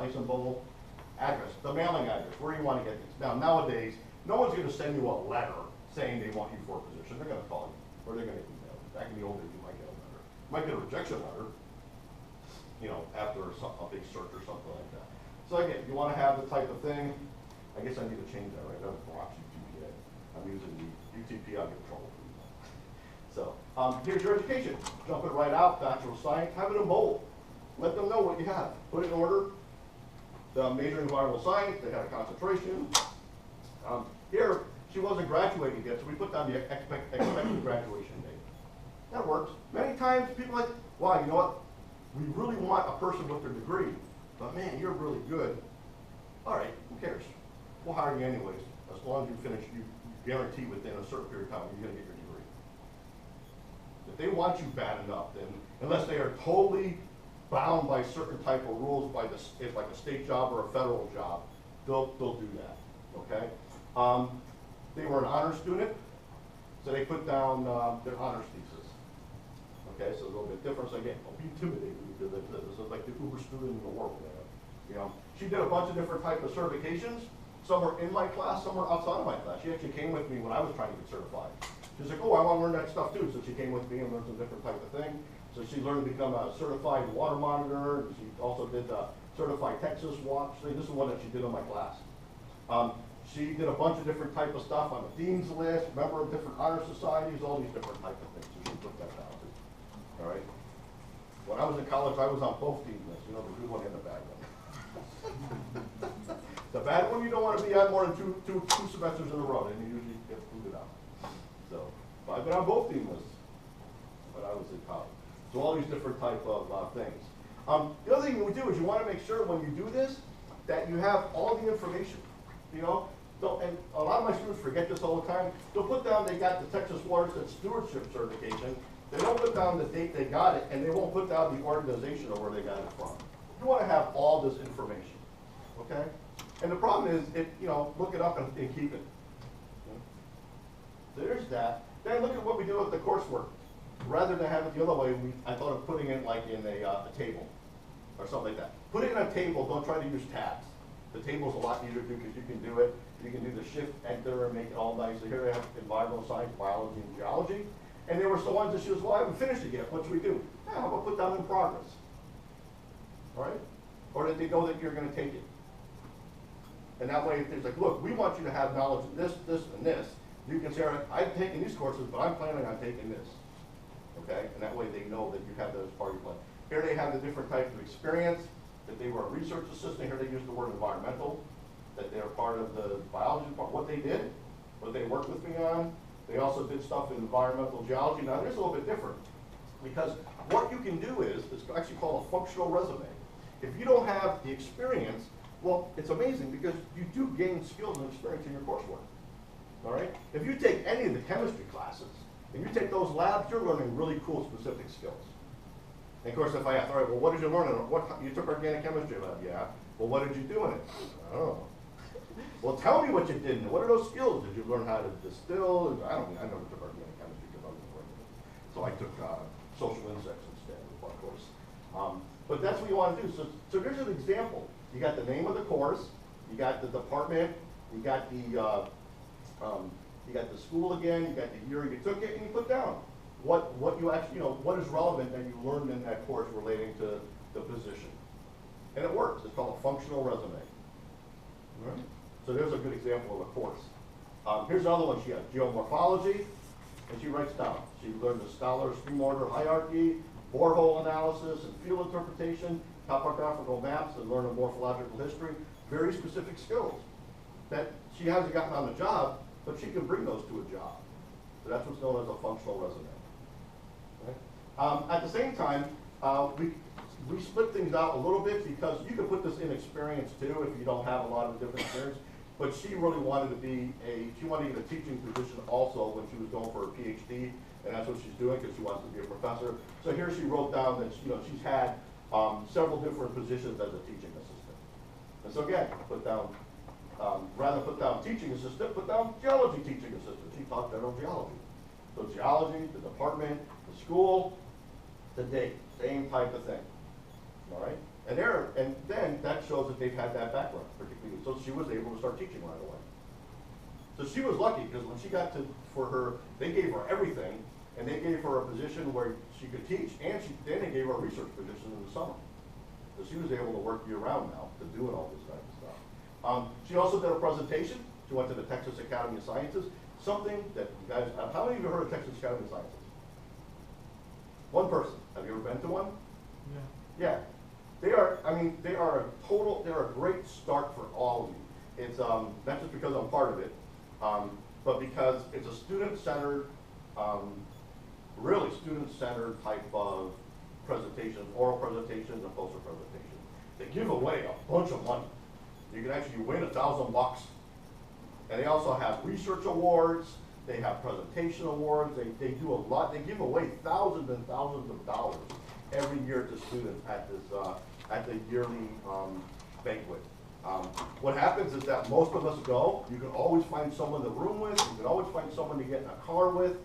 nice and bold. Address, the mailing address, where you want to get this. Now, nowadays, no one's going to send you a letter saying they want you for a position. They're going to call you, or they're going to email you. Back in the old days, you might get a letter. You might get a rejection letter, you know, after a big search or something like that. So again, you want to have the type of thing. I guess I need to change that, right? That was Brock's UTPA. I'm using the UTP, I'll get in trouble. So, here's your education. Jump it right out, Bachelor of Science, have it in bold. Let them know what you have. Put it in order. The major in environmental science, they had a concentration. Here, she wasn't graduating yet, so we put down the expected graduation date. That works. Many times people are like, wow, you know what? We really want a person with their degree, but man, you're really good. All right, who cares? We'll hire you anyways, as long as you finish, you guarantee within a certain period of time you're gonna get your degree. If they want you bad enough, then unless they are totally bound by certain type of rules, by the, if like a state job or a federal job, they'll do that, okay? They were an honor student, so they put down their honors thesis. Okay, so a little bit different. So again, don't be intimidated because this is like the uber student in the world. You know, she did a bunch of different type of certifications. Some were in my class, some were outside of my class. She actually came with me when I was trying to get certified. She's like, oh, I want to learn that stuff too. So she came with me and learned some different type of thing. So she learned to become a certified water monitor. And she also did the certified Texas watch thing. This is one that she did in my class. She did a bunch of different type of stuff on the dean's list, member of different honor societies, all these different type of things. So she put that down too. All right. When I was in college, I was on both dean's lists. You know, the good one and the bad one. The bad one you don't want to be on more than two semesters in a row, and you usually get booted out. So, but I've been on both dean lists when I was in college. So all these different type of things. The other thing we do is you want to make sure when you do this that you have all the information. You know, and a lot of my students forget this all the time. They'll put down they got the Texas Water Stewardship Certification. They don't put down the date they got it, and they won't put down the organization or where they got it from. You want to have all this information, okay? And the problem is, you know, look it up and keep it. So there's that. Then look at what we do with the coursework. Rather than have it the other way, I thought of putting it like in a table or something like that. Put it in a table. Don't try to use tabs. The table's a lot easier to do because you can do it. You can do the shift, enter, and make it all nice. So here I have environmental science, biology, and geology. And there were some ones that she was, well, I haven't finished it yet. What should we do? Yeah, how about put down in progress? All right? Or did they know that you're going to take it? And that way, if there's like, look, we want you to have knowledge of this, this, and this. You can say, all right, I've taken these courses, but I'm planning on taking this. Okay? And that way they know that you have that as part of your plan. Here they have the different types of experience, that they were a research assistant. Here they use the word environmental, that they're part of the biology department. What they did, what they worked with me on. They also did stuff in environmental geology. Now, there's a little bit different because what you can do is, it's actually called a functional resume. If you don't have the experience, well, it's amazing because you do gain skills and experience in your coursework. All right? If you take any of the chemistry classes, and you take those labs, you're learning really cool specific skills. And of course, if I ask, all right, well, what did you learn? What, you took organic chemistry lab, yeah. Well, what did you do in it? I don't know. Well, tell me what you did. What are those skills? Did you learn how to distill? I never took organic chemistry because I was working with it. So I took social insects instead, of course. But that's what you want to do. So here's an example. You got the name of the course. You got the department. You got the school again. You got the year you took it, and you put down what you actually, you know, what is relevant that you learned in that course relating to the position. And it works. It's called a functional resume. All right? So there's a good example of a course. Here's another one she has, geomorphology, and she writes down. She learned the scholar stream order hierarchy, borehole analysis, and field interpretation, topographical maps, and learn a morphological history. Very specific skills that she hasn't gotten on the job, but she can bring those to a job. So that's what's known as a functional resume. Okay? At the same time, we split things out a little bit because you can put this in experience too if you don't have a lot of different experience. But she really wanted to be she wanted to get a teaching position also when she was going for her PhD, and that's what she's doing because she wants to be a professor. So here she wrote down that she's had several different positions as a teaching assistant. And so again, put down rather put down teaching assistant, put down geology teaching assistant. She taught general geology. So geology, the department, the school, the date, same type of thing. All right. And then that shows that they've had that background, particularly, so she was able to start teaching right away. So she was lucky, because when she got they gave her everything, and they gave her a position where she could teach, and then they gave her a research position in the summer. So she was able to work year-round now to doing all this type of stuff. She also did a presentation. She went to the Texas Academy of Sciences, something that you guys, how many of you heard of Texas Academy of Sciences? One person. Have you ever been to one? Yeah. Yeah. They are a great start for all of you. It's not just because I'm part of it, but because it's a student-centered, really student-centered type of presentations, oral presentations, and poster presentations. They give away a bunch of money. You can actually win $1,000. And they also have research awards. They have presentation awards. They do a lot. They give away thousands and thousands of dollars every year to students at the yearly banquet. What happens is that most of us go. You can always find someone to room with. You can always find someone to get in a car with.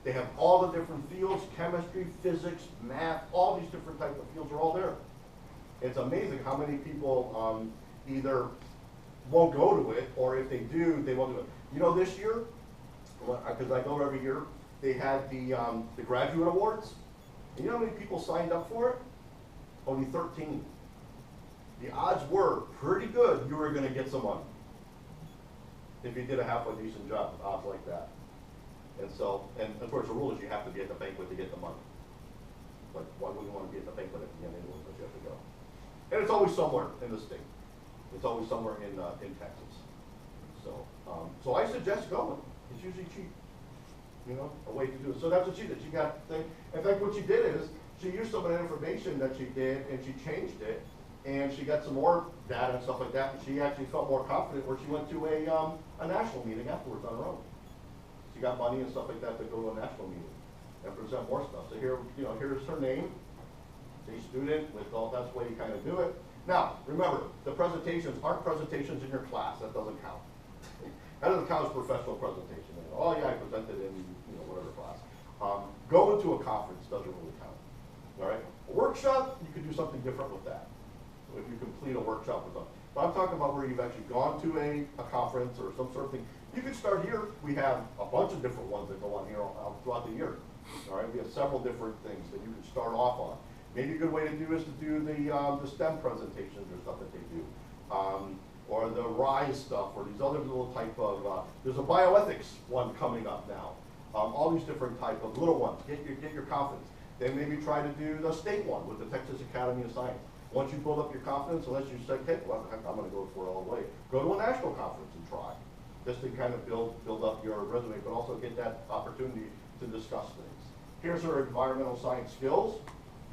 They have all the different fields: chemistry, physics, math. All these different types of fields are all there. It's amazing how many people either won't go to it, or if they do, they won't do it. You know, this year, because I go every year, they had the graduate awards. And you know how many people signed up for it? Only 13. The odds were pretty good you were going to get some money if you did a halfway decent job with odds like that. And so, and of course the rule is you have to be at the banquet to get the money. But why would you want to be at the banquet at the end anyway, but you have to go. And it's always somewhere in the state. It's always somewhere in Texas. So, so I suggest going. It's usually cheap. You know, a way to do it. So that's what she did. She got thing. In fact, what she did is she used some of the information that she did and she changed it, and she got some more data and stuff like that. And she actually felt more confident where she went to a national meeting afterwards on her own. She got money and stuff like that to go to a national meeting and present more stuff. So here, you know, here's her name. She's a student with all. That's the way you kind of do it. Now, remember, the presentations aren't presentations in your class. That doesn't count. That doesn't count as professional presentation. Oh yeah, I presented in whatever class. Going to a conference doesn't really count. All right. A workshop, you could do something different with that. So if you complete a workshop or something. But I'm talking about where you've actually gone to a conference or some sort of thing. You can start here. We have a bunch of different ones that go on here throughout the year. All right. We have several different things that you can start off on. Maybe a good way to do is to do the STEM presentations or stuff that they do. Or the RISE stuff, or these other little type of, there's a bioethics one coming up now. All these different type of little ones, get your confidence. Then maybe try to do the state one with the Texas Academy of Science. Once you build up your confidence, unless you say, hey, well, I'm gonna go for it all the way. Go to a national conference and try. Just to kind of build up your resume, but also get that opportunity to discuss things. Here's her environmental science skills.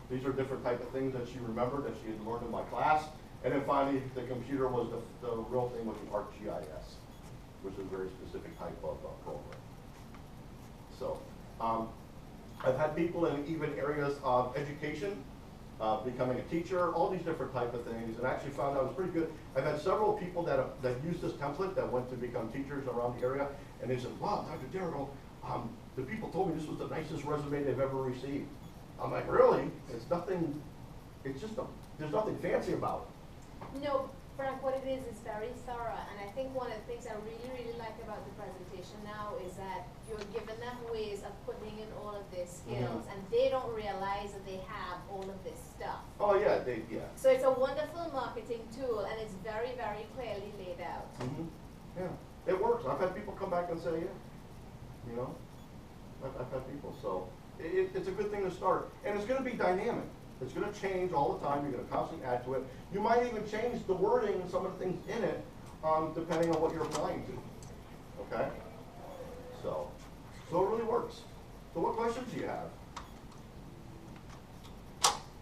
These are different type of things that she remembered that she had learned in my class. And then finally, the computer was the real thing, which was ArcGIS, which is a very specific type of program. So, I've had people in even areas of education, becoming a teacher, all these different type of things, and actually found out it was pretty good. I've had several people that used this template that went to become teachers around the area, and they said, wow, Dr. Darrell, the people told me this was the nicest resume they've ever received. I'm like, really? It's nothing, it's just, there's nothing fancy about it. No, Frank, what it is very thorough, and I think one of the things I really, really like about the presentation now is that you're giving them ways of putting in all of their skills, and they don't realize that they have all of this stuff. Oh yeah, yeah. So it's a wonderful marketing tool, and it's very, very clearly laid out. Yeah, it works. I've had people come back and say, yeah, you know, I've had people, so it's a good thing to start, and it's going to be dynamic. It's going to change all the time. You're going to constantly add to it. You might even change the wording and some of the things in it, depending on what you're applying to. Okay? So it really works. So what questions do you have?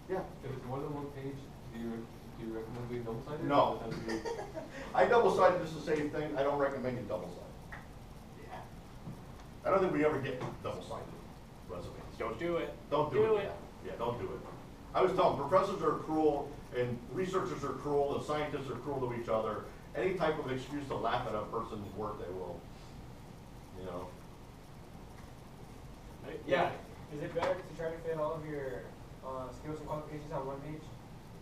Yeah? If it's more than one page, do you recommend being double-sided? No. I double-sided just the same thing. I don't recommend you double-sided. Yeah. I don't think we ever get double-sided resumes. Don't do it. Don't do it. Yeah, don't do it. I was telling professors are cruel, and researchers are cruel, and scientists are cruel to each other. Any type of excuse to laugh at a person's work, they will, you know. Yeah. Is it better to try to fit all of your skills and qualifications on one page?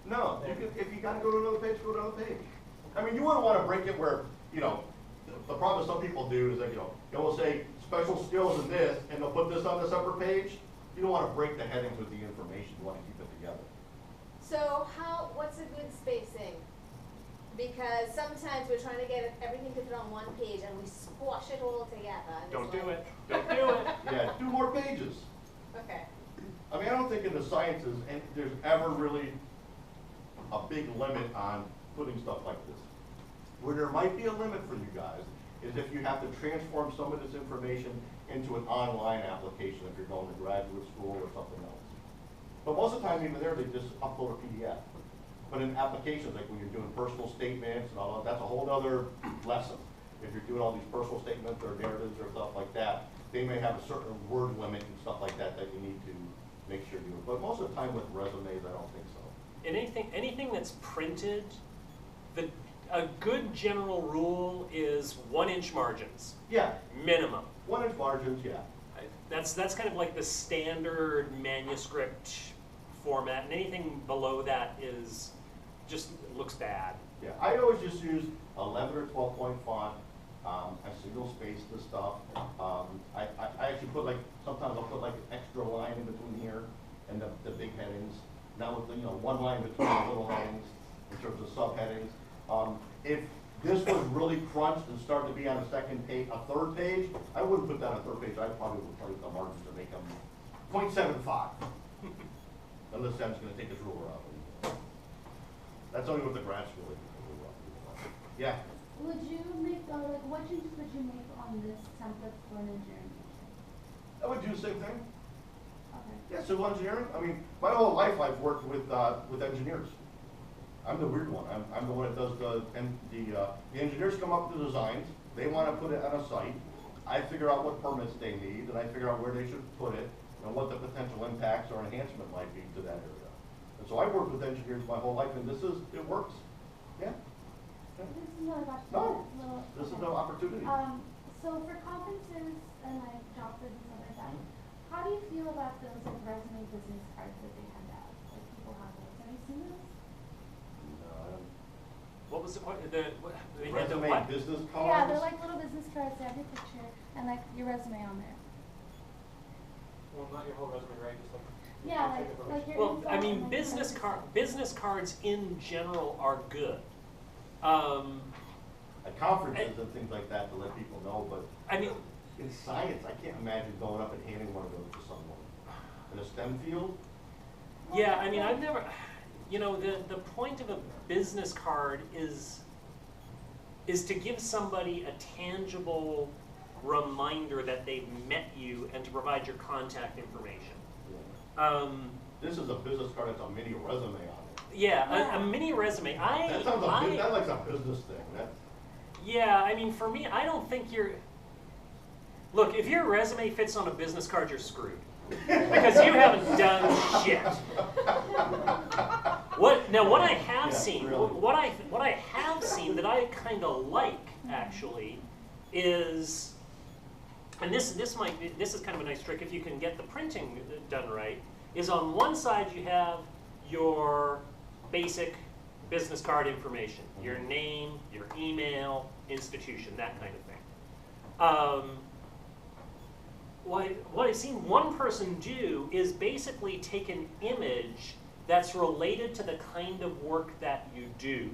No, you can, if you gotta go to another page, go to another page. I mean, you wouldn't wanna break it where, you know, the problem some people do is that, they will say special skills in this, and they'll put this on a separate page. You don't wanna break the headings with the information, you wanna keep it together. So what's a good spacing? Because sometimes we're trying to get everything to fit on one page and we squash it all together. And Don't it's do like- it. Don't do it. Yeah, do more pages. Okay. I mean, I don't think in the sciences, and there's ever really a big limit on putting stuff like this. Where there might be a limit for you guys is if you have to transform some of this information into an online application if you're going to graduate school or something else. But most of the time, even there, they just upload a PDF. But in applications, like when you're doing personal statements and all that, that's a whole other lesson. If you're doing all these personal statements or narratives or stuff like that, they may have a certain word limit and stuff like that that you need to make sure you do. But most of the time with resumes, I don't think so. And anything that's printed, a good general rule is 1-inch margins, Yeah, minimum. 1-inch margins, yeah. That's kind of like the standard manuscript format, and anything below that is just looks bad. Yeah, I always just use 11 or 12 point font. I single space the stuff. I actually put sometimes I'll put an extra line in between here and the big headings. Now with one line between the little headings in terms of subheadings. If this was really crunched and started to be on a second page, a third page, I wouldn't put that on a third page. I probably would play with the margins to make them 0.75. Unless I'm just going to take this ruler out. That's only with the grad school. Yeah. Would you make, what changes would you make on this template for an engineering major? I would do the same thing. Okay. Yeah, civil engineering. I mean, my whole life I've worked with engineers. I'm the weird one. I'm the one that does the engineers come up with the designs. They want to put it on a site. I figure out what permits they need, and I figure out where they should put it, and what the potential impacts or enhancement might be to that area. And so I worked with engineers my whole life, and it works. Yeah. This is another question. No, Well, this is okay. no opportunity. So for conferences and job fairs and stuff like that, how do you feel about those resume business cards that they hand out? Like people have those. Have you seen those? What was the point? They had the Resume what? business cards. Yeah, they're like little business cards. They have your picture and your resume on there. Well, not your whole resume, right? Just like. Yeah, like your Well, info I mean, and, business cards in general are good. At conferences and things like that to let people know, but I mean, in science, I can't imagine going up and handing one of those to someone. In a STEM field, yeah, I mean, I've never, the point of a business card is to give somebody a tangible reminder that they've met you and to provide your contact information. this is a business card, it's a mini resume on it. Yeah, a mini resume. That sounds that like a business thing. Yeah, I mean, for me, I don't think look, if your resume fits on a business card, you're screwed. Because you haven't done shit. What I have seen, really. what I have seen that I kind of like actually is, and this is kind of a nice trick if you can get the printing done right, is on one side you have your basic business card information, your name, your email, institution, that kind of thing. What I've seen one person do is basically take an image that's related to the kind of work that you do.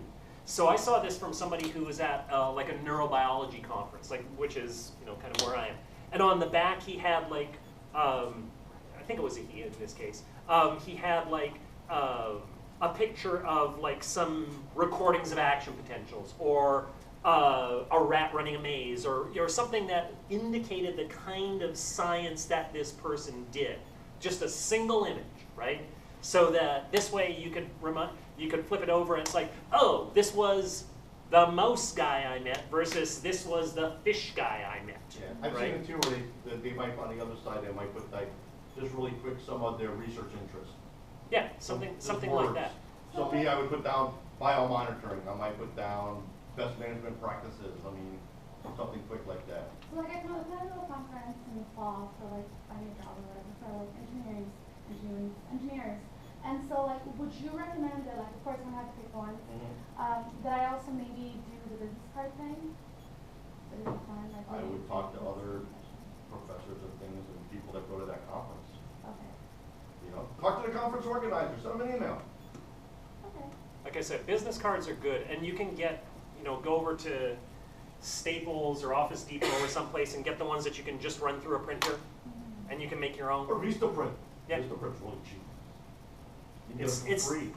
So I saw this from somebody who was at like a neurobiology conference, which is kind of where I am. And on the back he had I think it was a he in this case. He had a picture of some recordings of action potentials, or a rat running a maze, or something that indicated the kind of science that this person did. Just a single image, right? So that this way you could flip it over and it's like, oh, this was the mouse guy I met versus this was the fish guy I met. Yeah, I've right? seen it too where they might, on the other side, they might put just really quick some of their research interests. Yeah, something like words. that. So me, I would put down biomonitoring, I might put down best management practices, I mean, something quick like that. So I can attend a conference in the fall for finding a job or whatever for engineers, And so, like, would you recommend that, like, of course, I'm gonna have to pick one, that I also maybe do the business card thing? Is it fun? Like, I maybe would talk to do other this professors and things and people that go to that conference. Okay, You know, talk to the conference organizer, send them an email. okay. Like I said, business cards are good, and you can get, go over to Staples or Office Depot or someplace and get the ones that you can just run through a printer, and you can make your own. Or Vistaprint. Yeah. Vistaprint's really cheap. You get them It's for free.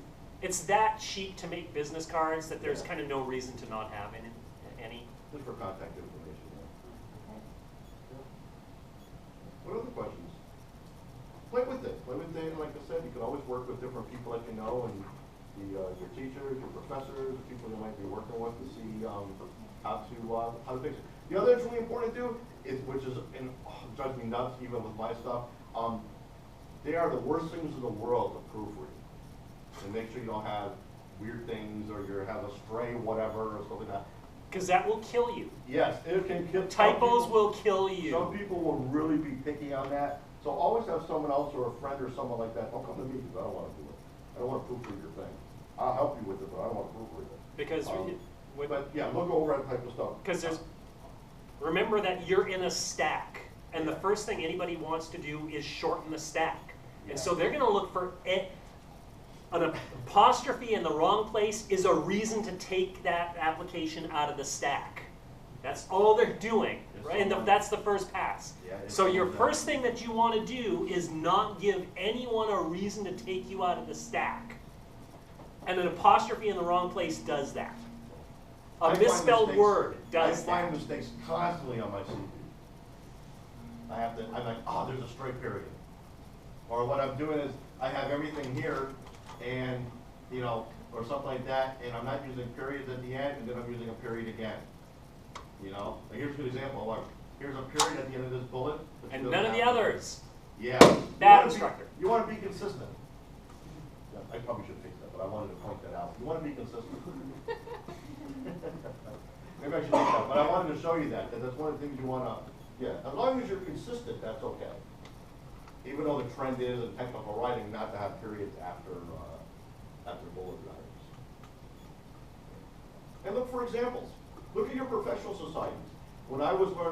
It's that cheap to make business cards that there's Yeah. kind of no reason to not have any. Just for contact information. Okay. Yeah. What other questions? Play with it. Play with it. Like I said, you can always work with different people that you know, and your teachers, your professors, the people you might be working with to see how to fix it. The other thing that's really important to do is, which is, and drives me nuts even with my stuff. They are the worst things in the world to proofread. And make sure you don't have weird things or you have a stray whatever or something like that. Because that will kill you. Yes, it can kill. Typos will kill you. Some people will really be picky on that. So always have someone else or a friend or someone like that. Don't come to me because I don't want to do it. I don't want to proofread your thing. I'll help you with it, but I don't want to proofread it. Because But yeah, look over that type of stuff. Because remember that you're in a stack, and the first thing anybody wants to do is shorten the stack. And so they're going to look for an apostrophe in the wrong place is a reason to take that application out of the stack. That's all they're doing, right? And that's the first pass. Yeah, So your first thing that you want to do is not give anyone a reason to take you out of the stack. And an apostrophe in the wrong place does that. I A find misspelled mistakes- word does I that. find mistakes constantly on my CV. I'm like, oh, there's a straight period. Or what I'm doing is, I have everything here, and, or something like that, and I'm not using periods at the end, and then I'm using a period again. Like, here's a good example, look, here's a period at the end of this bullet. but And you none don't of the have it. others. Yeah. Bad instructor. You want to be consistent. Yeah, I probably should fix that, but I wanted to point that out. You want to be consistent. Maybe I should make that, but I wanted to show you that that's one of the things you want to, as long as you're consistent, that's okay. Even though the trend is in technical writing not to have periods after bullet letters. And look for examples. Look at your professional societies. When I was learning